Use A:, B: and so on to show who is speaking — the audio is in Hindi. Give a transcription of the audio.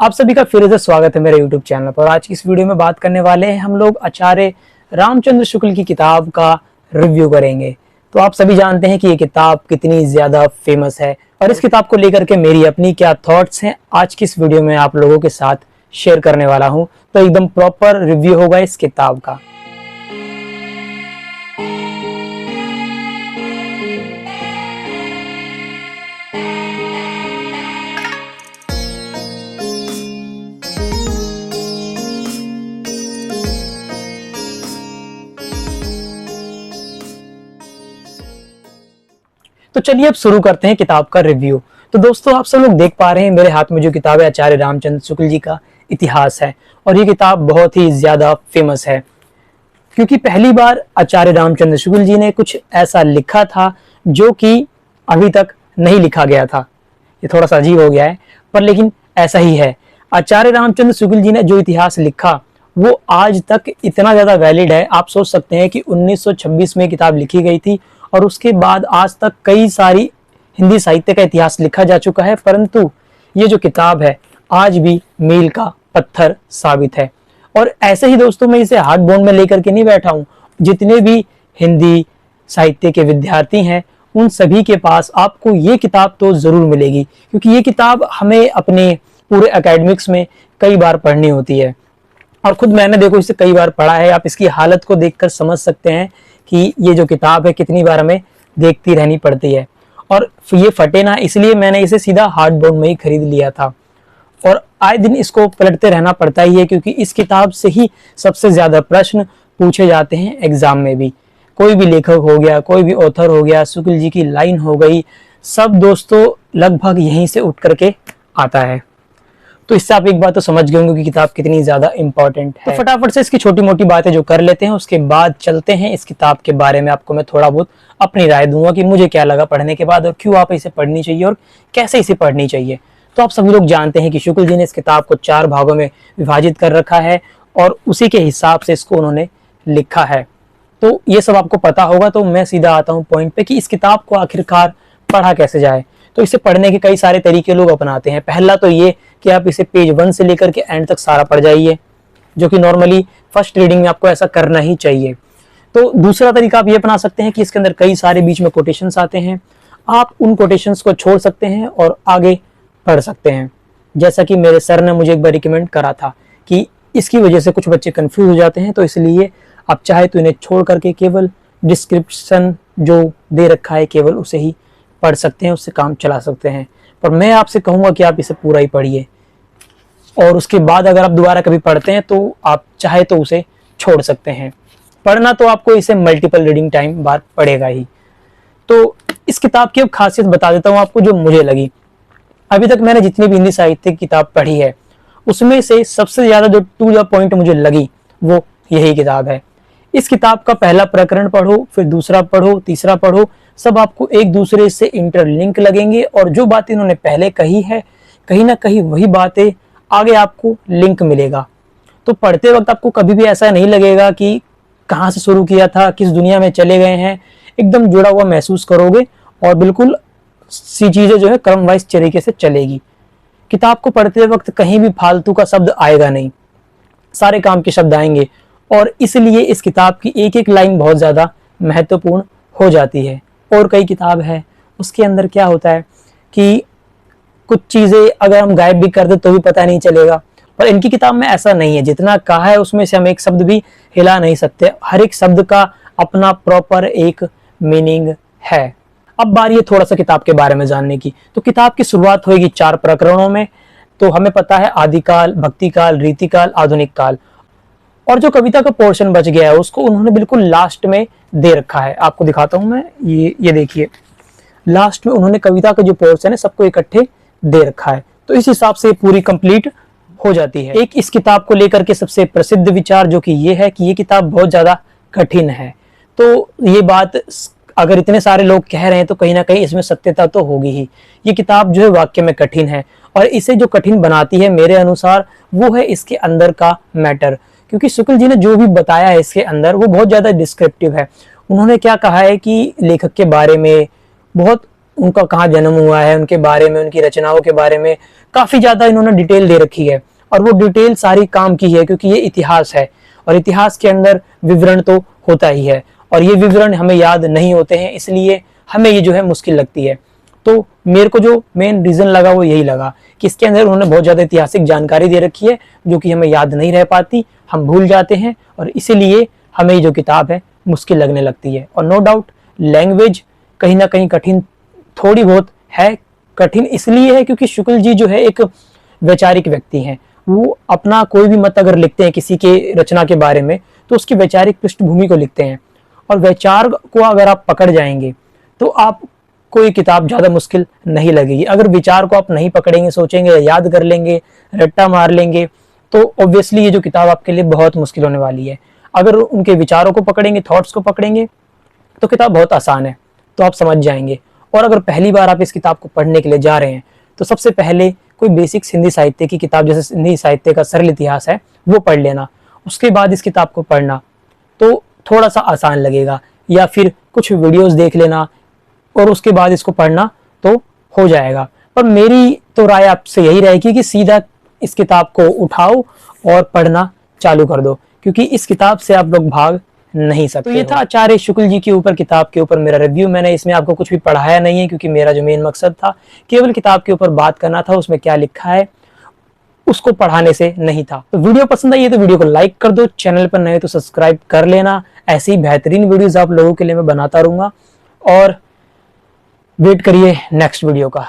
A: आप सभी का फिर से स्वागत है मेरे YouTube चैनल पर। आज की इस वीडियो में बात करने वाले हैं हम लोग आचार्य रामचंद्र शुक्ल की किताब का रिव्यू करेंगे। तो आप सभी जानते हैं कि ये किताब कितनी ज्यादा फेमस है और इस किताब को लेकर के मेरी अपनी क्या थॉट्स हैं आज की इस वीडियो में आप लोगों के साथ शेयर करने वाला हूं। तो एकदम प्रॉपर रिव्यू होगा इस किताब का। तो चलिए अब शुरू करते हैं किताब का रिव्यू। तो दोस्तों आप सब लोग देख पा रहे हैं मेरे हाथ में जो किताब है आचार्य रामचंद्र शुक्ल जी का इतिहास है और ये किताब बहुत ही ज्यादा फेमस है क्योंकि पहली बार आचार्य रामचंद्र शुक्ल जी ने कुछ ऐसा लिखा था जो कि अभी तक नहीं लिखा गया था। ये थोड़ा सा अजीब हो गया है पर लेकिन ऐसा ही है। आचार्य रामचंद्र शुक्ल जी ने जो इतिहास लिखा वो आज तक इतना ज्यादा वैलिड है। आप सोच सकते हैं कि 1926 में किताब लिखी गई थी और उसके बाद आज तक कई सारी हिंदी साहित्य का इतिहास लिखा जा चुका है, परंतु ये जो किताब है आज भी मील का पत्थर साबित है। और ऐसे ही दोस्तों मैं इसे हार्ड बोन में लेकर के नहीं बैठा हूँ। जितने भी हिंदी साहित्य के विद्यार्थी हैं उन सभी के पास आपको ये किताब तो जरूर मिलेगी क्योंकि ये किताब हमें अपने पूरे एकेडमिक्स में कई बार पढ़नी होती है और खुद मैंने देखो इसे कई बार पढ़ा है। आप इसकी हालत को देखकर समझ सकते हैं कि ये जो किताब है कितनी बार हमें देखती रहनी पड़ती है। और ये फटे ना इसलिए मैंने इसे सीधा हार्ड बोर्ड में ही खरीद लिया था और आए दिन इसको पलटते रहना पड़ता ही है क्योंकि इस किताब से ही सबसे ज्यादा प्रश्न पूछे जाते हैं एग्जाम में भी। कोई भी लेखक हो गया, कोई भी ऑथर हो गया, शुक्ल जी की लाइन हो गई, सब दोस्तों लगभग यहीं से उठ करके आता है। तो इससे आप एक बात तो समझ गए होंगे कि किताब कितनी ज्यादा इंपॉर्टेंट है। तो फटाफट से इसकी छोटी मोटी बातें जो कर लेते हैं उसके बाद चलते हैं इस किताब के बारे में। आपको मैं थोड़ा बहुत अपनी राय दूंगा कि मुझे क्या लगा पढ़ने के बाद और क्यों आप इसे पढ़नी चाहिए और कैसे इसे पढ़नी चाहिए। तो आप सभी लोग जानते हैं कि शुक्ल जी ने इस किताब को 4 भागों में विभाजित कर रखा है और उसी के हिसाब से इसको उन्होंने लिखा है। तो ये सब आपको पता होगा। तो मैं सीधा आता हूँ पॉइंट पे कि इस किताब को आखिरकार पढ़ा कैसे जाए। तो इसे पढ़ने के कई सारे तरीके लोग अपनाते हैं। पहला तो ये कि आप इसे पेज 1 से लेकर के एंड तक सारा पढ़ जाइए, जो कि नॉर्मली फर्स्ट रीडिंग में आपको ऐसा करना ही चाहिए। तो दूसरा तरीका आप ये अपना सकते हैं कि इसके अंदर कई सारे बीच में कोटेशंस आते हैं, आप उन कोटेशंस को छोड़ सकते हैं और आगे पढ़ सकते हैं। जैसा कि मेरे सर ने मुझे एक बार रिकमेंड करा था कि इसकी वजह से कुछ बच्चे कंफ्यूज हो जाते हैं, तो इसलिए आप चाहे तो इन्हें छोड़ करके केवल डिस्क्रिप्शन जो दे रखा है केवल उसे ही पढ़ सकते हैं, उससे काम चला सकते हैं। पर मैं आपसे कहूंगा कि आप इसे पूरा ही पढ़िए और उसके बाद अगर आप दोबारा कभी पढ़ते हैं तो आप चाहे तो उसे छोड़ सकते हैं। पढ़ना तो आपको इसे मल्टीपल रीडिंग टाइम बार पड़ेगा ही। तो इस किताब की अब खासियत बता देता हूँ आपको जो मुझे लगी। अभी तक मैंने जितनी भी हिंदी साहित्य की किताब पढ़ी है उसमें से सबसे ज्यादा जो टू द पॉइंट मुझे लगी वो यही किताब है। इस किताब का पहला प्रकरण पढ़ो, फिर दूसरा पढ़ो, तीसरा पढ़ो, सब आपको एक दूसरे से इंटरलिंक लगेंगे और जो बातें इन्होंने पहले कही है कहीं ना कहीं वही बातें आगे आपको लिंक मिलेगा। तो पढ़ते वक्त आपको कभी भी ऐसा नहीं लगेगा कि कहाँ से शुरू किया था, किस दुनिया में चले गए हैं। एकदम जुड़ा हुआ महसूस करोगे और बिल्कुल सी चीजें जो है क्रम वाइज तरीके से चलेगी। किताब को पढ़ते वक्त कहीं भी फालतू का शब्द आएगा नहीं, सारे काम के शब्द आएंगे और इसलिए इस किताब की एक एक लाइन बहुत ज्यादा महत्वपूर्ण हो जाती है। और कई किताब है उसके अंदर क्या होता है कि कुछ चीजें अगर हम गायब भी कर दे तो भी पता नहीं चलेगा, पर इनकी किताब में ऐसा नहीं है। जितना कहा है उसमें से हम एक शब्द भी हिला नहीं सकते। हर एक शब्द का अपना प्रॉपर एक मीनिंग है। अब बारी है थोड़ा सा किताब के बारे में जानने की। तो किताब की शुरुआत होगी 4 प्रकरणों में। तो हमें पता है आदिकाल, भक्तिकाल, रीतिकाल, आधुनिक काल। और जो कविता का पोर्शन बच गया है उसको उन्होंने बिल्कुल लास्ट में दे रखा है। आपको दिखाता हूं मैं, ये देखिए लास्ट में उन्होंने कविता का जो पोर्शन है सबको इकट्ठे दे रखा है। तो इस हिसाब से पूरी कंप्लीट हो जाती है। एक इस किताब को लेकर के सबसे प्रसिद्ध विचार जो कि ये है कि ये किताब बहुत ज्यादा कठिन है। तो ये बात अगर इतने सारे लोग कह रहे हैं तो कहीं ना कहीं इसमें सत्यता तो होगी ही। ये किताब जो है वाक्य में कठिन है और इसे जो कठिन बनाती है मेरे अनुसार वो है इसके अंदर का मैटर। क्योंकि शुक्ल जी ने जो भी बताया है इसके अंदर वो बहुत ज्यादा डिस्क्रिप्टिव है। उन्होंने क्या कहा है कि लेखक के बारे में बहुत उनका कहाँ जन्म हुआ है, उनके बारे में, उनकी रचनाओं के बारे में काफी ज्यादा इन्होंने डिटेल दे रखी है। और वो डिटेल सारी काम की है, क्योंकि ये इतिहास है और इतिहास के अंदर विवरण तो होता ही है और ये विवरण हमें याद नहीं होते हैं, इसलिए हमें ये जो है मुश्किल लगती है। तो मेरे को जो मेन रीजन लगा वो यही लगा कि इसके अंदर उन्होंने बहुत ज्यादा ऐतिहासिक जानकारी दे रखी है जो कि हमें याद नहीं रह पाती, हम भूल जाते हैं और इसीलिए हमें ये जो किताब है मुश्किल लगने लगती है। और नो डाउट लैंग्वेज कहीं ना कहीं कठिन थोड़ी बहुत है। कठिन इसलिए है क्योंकि शुक्ल जी जो है एक वैचारिक व्यक्ति हैं। वो अपना कोई भी मत अगर लिखते हैं किसी के रचना के बारे में तो उसकी वैचारिक पृष्ठभूमि को लिखते हैं, और वैचार को अगर आप पकड़ जाएंगे तो आप कोई किताब ज़्यादा मुश्किल नहीं लगेगी। अगर विचार को आप नहीं पकड़ेंगे, सोचेंगे, याद कर लेंगे, रट्टा मार लेंगे, तो ऑब्वियसली ये जो किताब आपके लिए बहुत मुश्किल होने वाली है। अगर उनके विचारों को पकड़ेंगे, थॉट्स को पकड़ेंगे, तो किताब बहुत आसान है, तो आप समझ जाएंगे। और अगर पहली बार आप इस किताब को पढ़ने के लिए जा रहे हैं तो सबसे पहले कोई बेसिक हिंदी साहित्य की किताब, जैसे हिंदी साहित्य का सरल इतिहास है, वो पढ़ लेना। उसके बाद इस किताब को पढ़ना तो थोड़ा सा आसान लगेगा, या फिर कुछ वीडियोस देख लेना और उसके बाद इसको पढ़ना तो हो जाएगा। पर मेरी तो राय आपसे यही रहेगी कि सीधा इस किताब को उठाओ और पढ़ना चालू कर दो, क्योंकि इस किताब से आप लोग भाग नहीं सकते। तो ये था आचार्य शुक्ल जी के ऊपर, किताब के ऊपर मेरा रिव्यू। मैंने इसमें आपको कुछ भी पढ़ाया नहीं है, क्योंकि मेरा जो मेन मकसद था केवल किताब के ऊपर बात करना था, उसमें क्या लिखा है उसको पढ़ाने से नहीं था। तो वीडियो पसंद आई है तो वीडियो को लाइक कर दो, चैनल पर नए तो सब्सक्राइब कर लेना। ऐसी ही बेहतरीन वीडियोस आप लोगों के लिए मैं बनाता रहूंगा, और वेट करिए नेक्स्ट वीडियो का।